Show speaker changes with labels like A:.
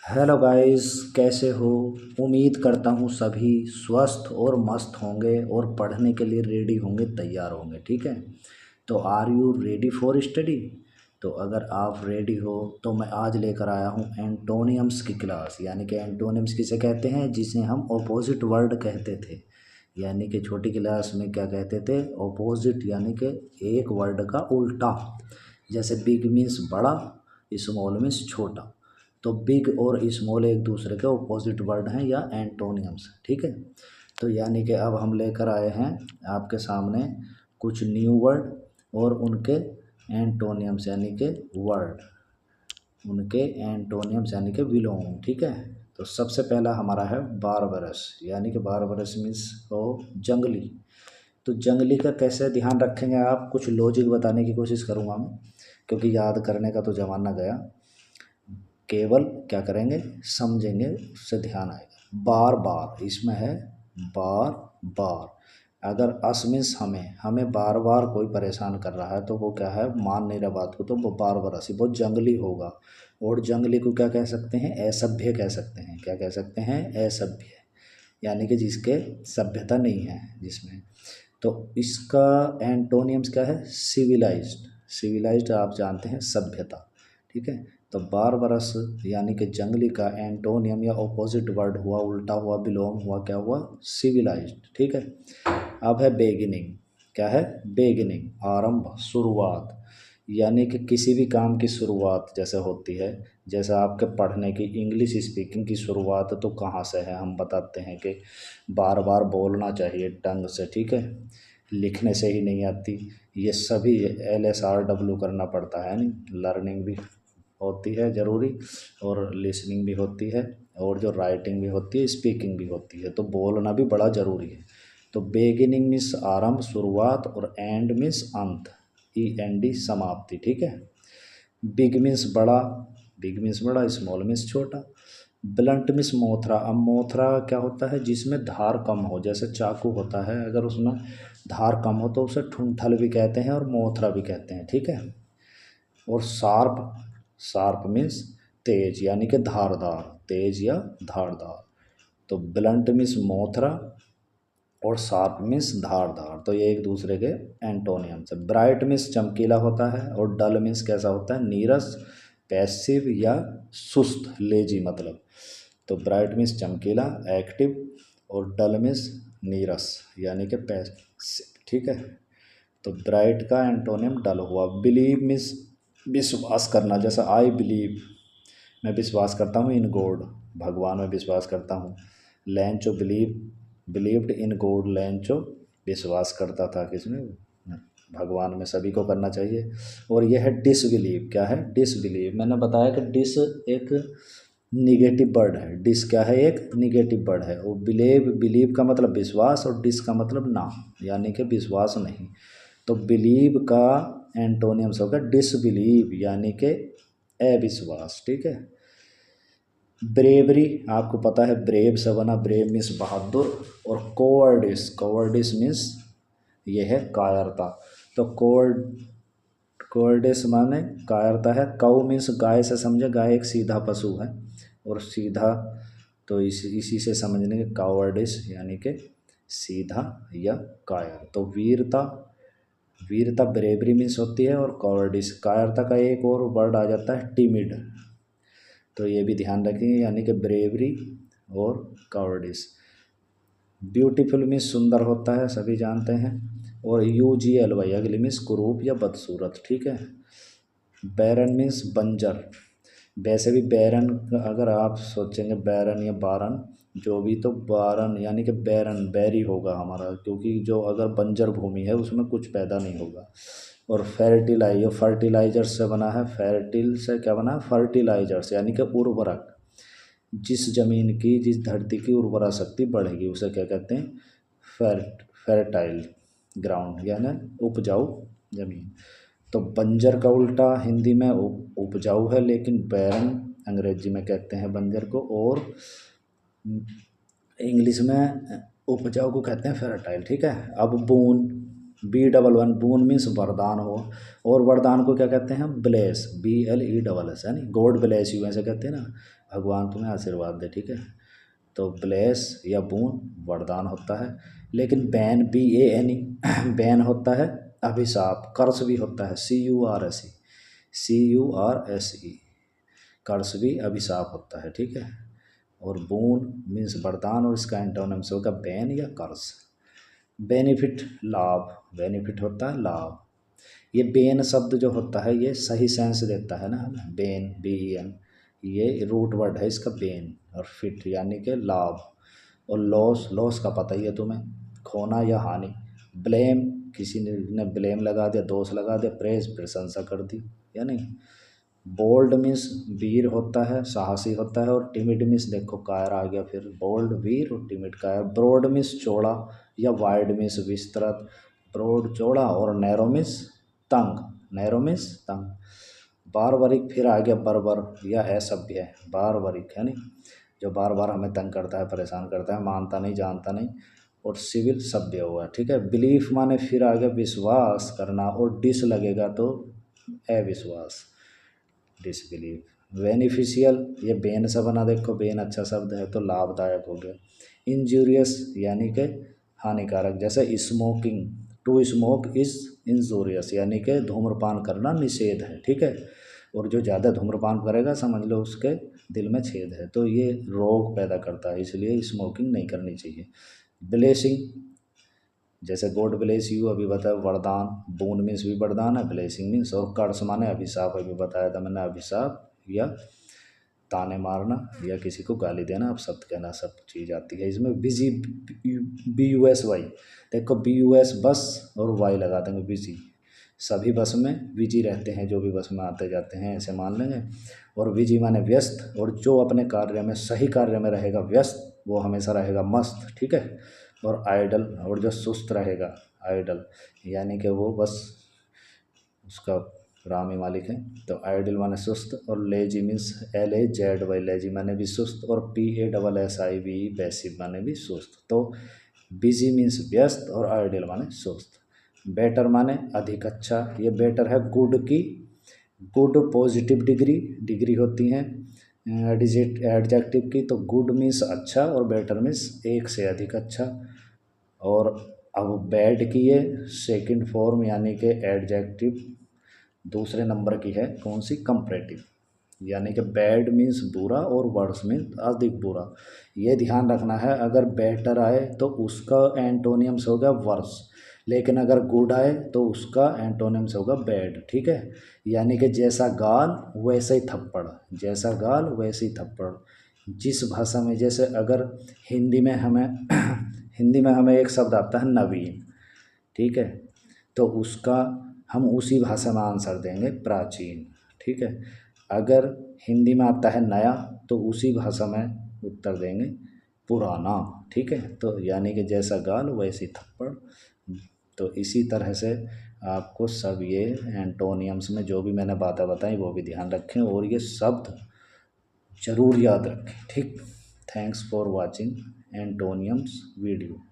A: Hello guys, कैसे हो। उम्मीद करता हूँ सभी स्वस्थ और मस्त होंगे और पढ़ने के लिए रेडी होंगे, तैयार होंगे। ठीक है, तो are you ready for study. तो अगर आप रेडी हो तो मैं आज लेकर आया हूँ एंटोनियम्स की क्लास। यानी कि एंटोनियम्स किसे कहते हैं, जिसे हम ऑपोजिट वर्ड कहते थे। यानी कि छोटी क्लास में क्या कहते थे, ऑपोजिट, यानी कि एक वर्ड का उल्टा। जैसे बिग मीन्स बड़ा, स्मॉल मीन्स छोटा। तो बिग और स्मॉल एक दूसरे के ऑपोजिट वर्ड हैं या एंटोनियम्स। ठीक है, तो यानी कि अब हम लेकर आए हैं आपके सामने कुछ न्यू वर्ड और उनके एंटोनियम्स यानी कि वर्ड, उनके एंटोनियम्स यानी कि विलोम। ठीक है, तो सबसे पहला हमारा है बारबरस। यानी कि बारबरस मीन्स ओ जंगली। तो जंगली का कैसे ध्यान रखेंगे आप, कुछ लॉजिक बताने की कोशिश करूँगा मैं, क्योंकि याद करने का तो ज़माना गया। केवल क्या करेंगे, समझेंगे, उससे ध्यान आएगा। बार बार इसमें है, बार बार। अगर अस मीन्स हमें, हमें बार बार कोई परेशान कर रहा है तो वो क्या है, मान नहीं रहा बात को, तो वो बार बार असी, वो जंगली होगा। और जंगली को क्या कह सकते हैं, असभ्य कह सकते हैं। क्या कह सकते हैं, असभ्य, यानी कि जिसके सभ्यता नहीं है जिसमें। तो इसका एंटोनियम्स क्या है, सिविलाइज्ड। सिविलाइज्ड आप जानते हैं, सभ्यता। ठीक है, तो बारबरस यानी कि जंगली का एंटोनियम या ऑपोजिट वर्ड हुआ, उल्टा हुआ, विलोम हुआ, क्या हुआ, सिविलाइज्ड। ठीक है, अब है बेगिनिंग। क्या है, बेगिनिंग, आरंभ, शुरुआत। यानी कि किसी भी काम की शुरुआत जैसे होती है, जैसे आपके पढ़ने की, इंग्लिश स्पीकिंग की शुरुआत तो कहाँ से है, हम बताते हैं कि बार बार बोलना चाहिए ढंग से। ठीक है, लिखने से ही नहीं आती, ये सभी LSRW करना पड़ता है। नहीं, लर्निंग भी होती है ज़रूरी, और लिसनिंग भी होती है, और जो राइटिंग भी होती है, स्पीकिंग भी होती है, तो बोलना भी बड़ा ज़रूरी है। तो बेगिनिंग मीन्स आरंभ, शुरुआत, और एंड मीन्स अंत, END समाप्ति। ठीक है, बिग मीन्स बड़ा, बिग मीन्स बड़ा, स्मॉल मीन्स छोटा। Blunt means Mothra. अब मोथरा क्या होता है, जिसमें धार कम हो, जैसे चाकू होता है, अगर उसमें धार कम हो तो उसे ठुंठल भी कहते हैं और मोथरा भी कहते हैं। ठीक है, और शार्प, शार्प मीन्स तेज, यानी कि धारदार, तेज या धारदार। तो ब्लंट मीन्स मोथरा और शार्प मीन्स धारदार, तो ये एक दूसरे के एंटोनियम्स है। ब्राइट मीन्स चमकीला होता है, और डल मीन्स कैसा होता है, नीरस, पैसिव या सुस्त, लेजी मतलब। तो ब्राइट मीन्स चमकीला, एक्टिव, और डल मीन्स नीरस, यानी कि पैसिव। ठीक है, तो ब्राइट का एंटोनियम डल हुआ। बिलीव मीन्स विश्वास करना, जैसा आई बिलीव, मैं विश्वास करता हूँ इन गॉड, भगवान में विश्वास करता हूँ। लैंचो बिलीव, बिलीव्ड इन गॉड, लैंचो विश्वास करता था किसमें, भगवान में, सभी को करना चाहिए। और यह है डिसबिलीव। क्या है, डिसबिलीव, मैंने बताया कि डिस एक निगेटिव वर्ड है। डिस क्या है, एक निगेटिव वर्ड है। और बिलीव, बिलीव का मतलब विश्वास, और डिस का मतलब ना, यानी कि विश्वास नहीं। तो बिलीव का एंटोनियम्स होगा डिसबिलीव, यानी कि अविश्वास। ठीक है, ब्रेवरी, आपको पता है ब्रेव से बना, ब्रेव मीन्स बहादुर। और कोवर्डिस, कोवर्डिस मीन्स ये है कायरता। तो कोवर्डिस माने कायरता है। कऊ मीन्स गाय से समझे, गाय एक सीधा पशु है, और सीधा, तो इसी से समझने के कावर्डिस यानी कि सीधा या कायर। तो वीरता, वीरता ब्रेवरी मीन्स होती है, और कॉवर्डिस कायरता का एक और वर्ड आ जाता है, टिमिड। तो ये भी ध्यान रखेंगे, यानी कि ब्रेवरी और कॉवर्डिस। ब्यूटीफुल मीन्स सुंदर होता है, सभी जानते हैं। और UGLY अगली मीन्स कुरूप या बदसूरत। ठीक है, बैरन मीन्स बंजर। वैसे भी बैरन, अगर आप सोचेंगे बैरन या बारन, जो भी, तो बारन यानी कि बैरन, बैरी होगा हमारा, क्योंकि जो अगर बंजर भूमि है उसमें कुछ पैदा नहीं होगा। और फर्टिलाइजर, फर्टिलाइजर से बना है, फर्टिल से क्या बना है, फर्टिलाइजर्स, यानी कि उर्वरक। जिस जमीन की, जिस धरती की उर्वरा शक्ति बढ़ेगी उसे क्या कहते हैं, फर्टाइल ग्राउंड, यानी उपजाऊ जमीन। तो बंजर का उल्टा हिंदी में उपजाऊ है, लेकिन बैरन अंग्रेजी में कहते हैं बंजर को, और इंग्लिश में उपजाऊ को कहते हैं फर्टाइल। ठीक है, अब बून, B11 बून मीन्स वरदान हो, और वरदान को क्या कहते हैं हम, ब्लेस, BLESS, यानी गॉड ब्लेस यू ऐसे कहते हैं ना, भगवान तुम्हें आशीर्वाद दे, ठीक है। तो ब्लेस या बून वरदान होता है। लेकिन बैन, BANE बैन होता है अभिशाप, कर्स भी होता है CURSE, कर्स भी अभिशाप होता है, ठीक है। और बून मीन्स वरदान, और इसका एंटोनिम्स होगा बैन या कर्स। बेनिफिट, लाभ, बेनिफिट होता है लाभ। ये बेन शब्द जो होता है ये सही सेंस देता है ना हमें, बेन, BEN, ये रूट वर्ड है इसका बेन, और फिट यानी कि लाभ। और लॉस, लॉस का पता ही है तुम्हें, खोना या हानि। ब्लेम, किसी ने ब्लेम लगा दिया, दोष लगा दिया। प्रेज, प्रशंसा कर दी या नहीं। बोल्ड मीन्स वीर होता है, साहसी होता है। और टिमिड मीन्स, देखो कायर आ गया फिर, बोल्ड वीर और टिमिड कायर। ब्रॉड मीन्स चौड़ा, या वाइड मीन्स विस्तृत, ब्रॉड चौड़ा। और नैरो मीन्स तंग, नैरो मीन्स तंग। बारबरिक फिर आ गया बर्बर या असभ्य, बारबरिक है नहीं, जो बार बार हमें तंग करता है, परेशान करता है, मानता नहीं, जानता नहीं। और सिविल, सभ्य हुआ, ठीक है। बिलीफ माने फिर आ गया विश्वास करना, और डिस लगेगा तो अविश्वास, डिसबिलीव। बेनिफिशियल, ये बेन से बना, देखो बेन अच्छा शब्द है तो लाभदायक हो गया। इंजूरियस यानी कि हानिकारक, जैसे smoking, to smoke is injurious, यानी कि धूम्रपान करना निषेध है, ठीक है। और जो ज़्यादा धूम्रपान करेगा समझ लो उसके दिल में छेद है, तो ये रोग पैदा करता है, इसलिए स्मोकिंग नहीं करनी चाहिए। ब्लेसिंग, जैसे गॉड ब्लेस यू अभी बताया, वरदान, बून मीन्स भी वरदान है, ब्लेसिंग मीन्स। और कर्स माने अभिशाप, अभी बताया था मैंने, अभिशाप या ताने मारना या किसी को गाली देना, अब शब्द कहना, सब चीज़ आती है इसमें। बिजी, BUSY, देखो BUS बस और वाई लगा देंगे, बिजी, सभी बस में बिजी रहते हैं, जो भी बस में आते जाते हैं, ऐसे मान लेंगे। और बिजी माने व्यस्त, और जो अपने कार्य में, सही कार्य में रहेगा व्यस्त, वो हमेशा रहेगा मस्त, ठीक है। और आइडल, और जो सुस्त रहेगा, आइडल यानी कि वो बस उसका राम ही मालिक है, तो आइडल माने सुस्त। और लेजी मीन्स LAZY, लेजी माने भी सुस्त। और PASSIVE, पैसिव माने भी सुस्त। तो बिजी मीन्स व्यस्त, और आइडल माने सुस्त। बेटर माने अधिक अच्छा, ये बेटर है गुड की, गुड पॉजिटिव डिग्री, डिग्री होती है एडजेक्टिव की, तो गुड मीन्स अच्छा, और बेटर मीन्स एक से अधिक अच्छा। और अब बैड की ये सेकंड फॉर्म, यानी कि एडजेक्टिव दूसरे नंबर की है, कौन सी, कंपैरेटिव, यानी कि बैड मीन्स बुरा, और वर्स मीन्स अधिक बुरा। ये ध्यान रखना है, अगर बेटर आए तो उसका एंटोनियम्स होगा वर्स, लेकिन अगर गुड आए तो उसका एंटोनियम्स होगा बैड, ठीक है। यानी कि जैसा गाल वैसे ही थप्पड़, जैसा गाल वैसे ही थप्पड़। जिस भाषा में, जैसे अगर हिंदी में हमें हिंदी में हमें एक शब्द आता है नवीन, ठीक है, तो उसका हम उसी भाषा में आंसर देंगे प्राचीन, ठीक है। अगर हिंदी में आता है नया, तो उसी भाषा में उत्तर देंगे पुराना, ठीक है। तो यानी कि जैसा गाल वैसी थप्पड़। तो इसी तरह से आपको सब ये एंटोनियम्स में जो भी मैंने बातें बताई वो भी ध्यान रखें, और ये शब्द ज़रूर याद रखें, ठीक। Thanks for watching एंटोनियम्स video.